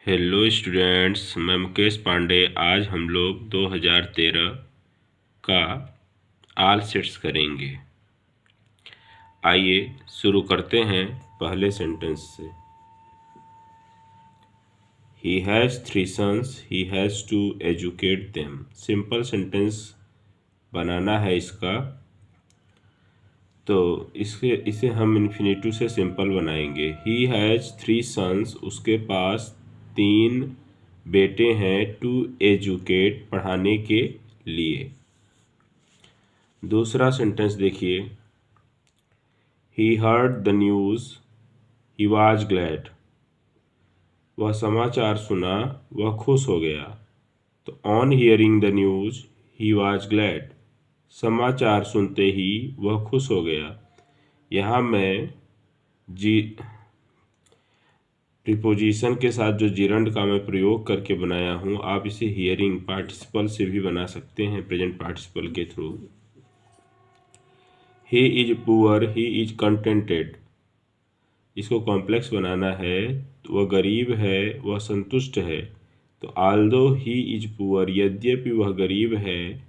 Hello students, मैं मुकेश पांडे। आज हम लोग 2013 का ऑल सेट्स करेंगे। आइए शुरू करते हैं पहले सेंटेंस से। He has 3 sons, he has to educate them. Simple sentence बनाना है इसका, तो इसे हम इन्फिनेटिव से सिंपल बनाएंगे। ही हैज़ 3 sons, उसके पास 3 बेटे हैं। टू एजुकेट, पढ़ाने के लिए। दूसरा सेंटेंस देखिए। He heard the news, he was glad. वह समाचार सुना, वह खुश हो गया। तो on hearing the news he was glad, समाचार सुनते ही वह खुश हो गया। यहाँ मैं प्रीपोजिशन के साथ जो जिरंड का मैं प्रयोग करके बनाया हूँ, आप इसे हियरिंग पार्टिसिपल से भी बना सकते हैं, प्रेजेंट पार्टिसिपल के through. He is poor, he is contented. इसको कॉम्प्लेक्स बनाना है, तो वह गरीब है, वह संतुष्ट है। तो आल्दो ही इज पुअर, यद्यपि वह गरीब है,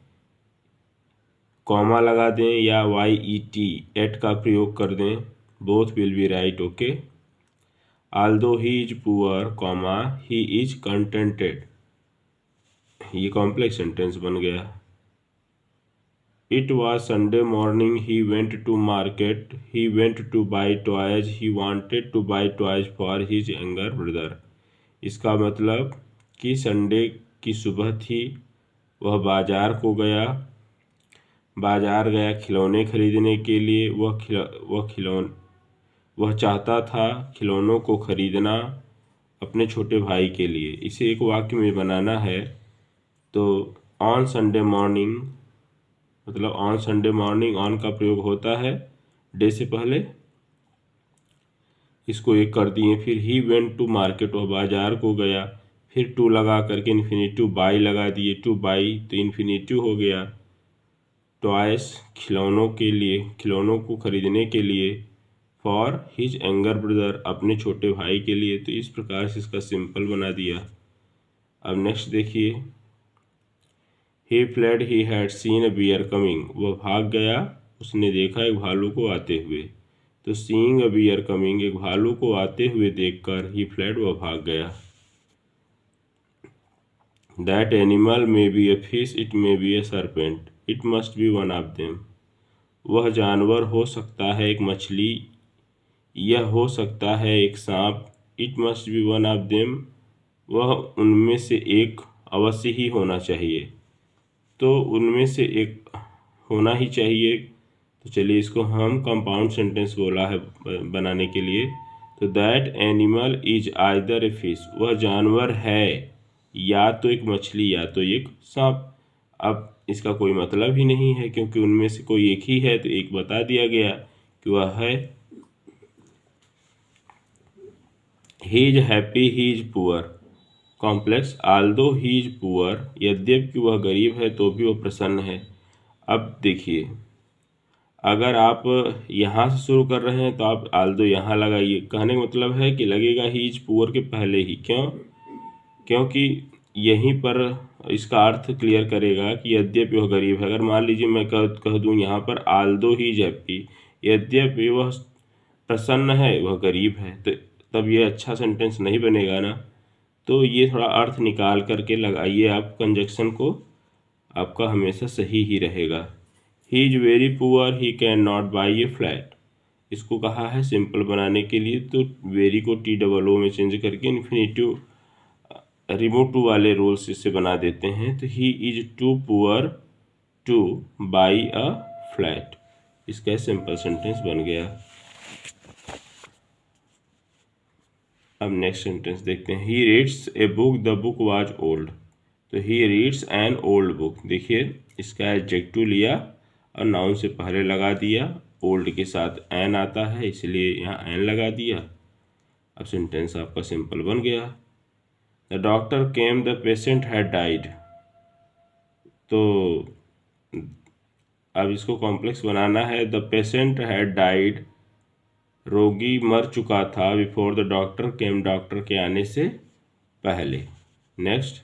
कॉमा लगा दें या YET एट का प्रयोग कर दें, both will be right. Okay. Aldous he is poor, comma he is contented, ये कॉम्प्लेक्स सेंटेंस बन गया। It was Sunday morning, he went to market, he went to buy toys, he wanted to buy toys for his younger brother। इसका मतलब कि Sunday की सुबह थी, वह बाजार गया खिलौने खरीदने के लिए। वह चाहता था खिलौनों को खरीदना अपने छोटे भाई के लिए। इसे एक वाक्य में बनाना है, तो ऑन संडे मॉर्निंग, मतलब ऑन संडे मॉर्निंग, ऑन का प्रयोग होता है डे से पहले, इसको एक कर दिए। फिर ही वेंट टू मार्केट, वह बाजार को गया। फिर टू लगा करके इन्फिनेटिव बाई लगा दिए, टू बाई तो इन्फिनेटिव हो गया। टॉयस, खिलौनों के लिए, खिलौनों को खरीदने के लिए। फॉर हिज यंगर ब्रदर, अपने छोटे भाई के लिए। तो इस प्रकार से इसका सिंपल बना दिया। अब नेक्स्ट देखिए। He fled, he had seen a bear coming. वह भाग गया, उसने देखा एक भालू को आते हुए। तो सीइंग अ बियर कमिंग, एक भालू को आते हुए देखकर ही फ्लेड, वह भाग गया। That animal may be a fish, it may be a serpent, it must be one of them. वह जानवर हो सकता है एक मछली, यह हो सकता है एक सांप। It must be one of them, वह उनमें से एक अवश्य ही होना चाहिए। तो उनमें से एक होना ही चाहिए। तो चलिए इसको हम कंपाउंड सेंटेंस बोला है बनाने के लिए। तो that animal is either a fish, वह जानवर है या तो एक मछली या तो एक सांप। अब इसका कोई मतलब ही नहीं है, क्योंकि उनमें से कोई एक ही है, तो एक बता दिया गया कि वह है। He is happy, he is poor. Complex, Aldous he is poor, यद्यपि वह गरीब है तो भी वह प्रसन्न है। अब देखिए, अगर आप यहाँ से शुरू कर रहे हैं तो आप आल्दो यहाँ लगाइए। कहने का मतलब है कि लगेगा ही इज पुअर के पहले ही। क्यों? क्योंकि यहीं पर इसका अर्थ क्लियर करेगा कि यद्यपि वह गरीब है। अगर मान लीजिए मैं कह दूँ यहाँ पर आल्दो ही इज हैप्पी, यद्यपि वह प्रसन्न है, वह गरीब है, तो तब ये अच्छा सेंटेंस नहीं बनेगा ना। तो ये थोड़ा अर्थ निकाल करके लगाइए आप कंजक्शन को, आपका हमेशा सही ही रहेगा। He is very poor, he can not by A flat. इसको कहा है सिंपल बनाने के लिए, तो वेरी को TOO में चेंज करके इन्फिनेटिव रिमूव टू वाले रूल से इसे बना देते हैं। तो he is too poor to buy a flat, इसका सिंपल सेंटेंस बन गया। अब नेक्स्ट सेंटेंस देखते हैं। He reads a book, the book was old. तो he reads an old book. देखिए इसका एडजेक्टिव लिया और नाउन से पहले लगा दिया, ओल्ड के साथ एन आता है इसलिए यहाँ एन लगा दिया। अब सेंटेंस आपका सिंपल बन गया। The doctor came, the patient had died. तो अब इसको कॉम्प्लेक्स बनाना है। द पेशेंट हैड डाइड, रोगी मर चुका था। Before the doctor came, doctor के आने से पहले। Next,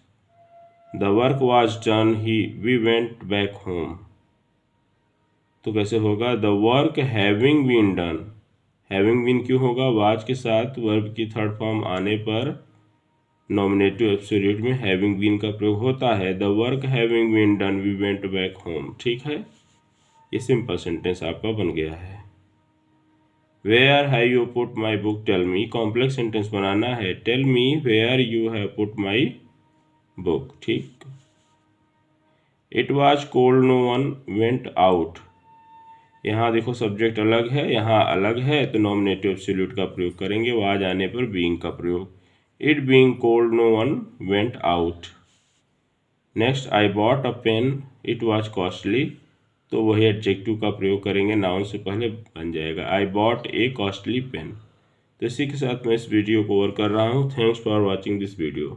the work was done we went back home. तो कैसे होगा? The work having been done. Having been क्यों होगा? वाज के साथ वर्ब की थर्ड फॉर्म आने पर नॉमिनेटिव एब्सोल्यूट में हैविंग बीन का प्रयोग होता है। The work having been done we went back home. ठीक है, ये सिंपल सेंटेंस आपका बन गया है। Where have you put my book tell me. Complex sentence बनाना है। Tell me where you have put my book. ठीक। It was cold no one went out. यहाँ देखो सब्जेक्ट अलग है, यहाँ अलग है, तो नॉमिनेटिव एब्सोल्यूट का प्रयोग करेंगे। वाज आने पर बीइंग का प्रयोग। It being cold no one went out. Next, I bought a pen it was costly. तो वही एडजेक्टिव का प्रयोग करेंगे, नाउन से पहले बन जाएगा। I bought a costly pen. तो इसी के साथ मैं इस वीडियो को ओवर कर रहा हूँ। Thanks for watching this video.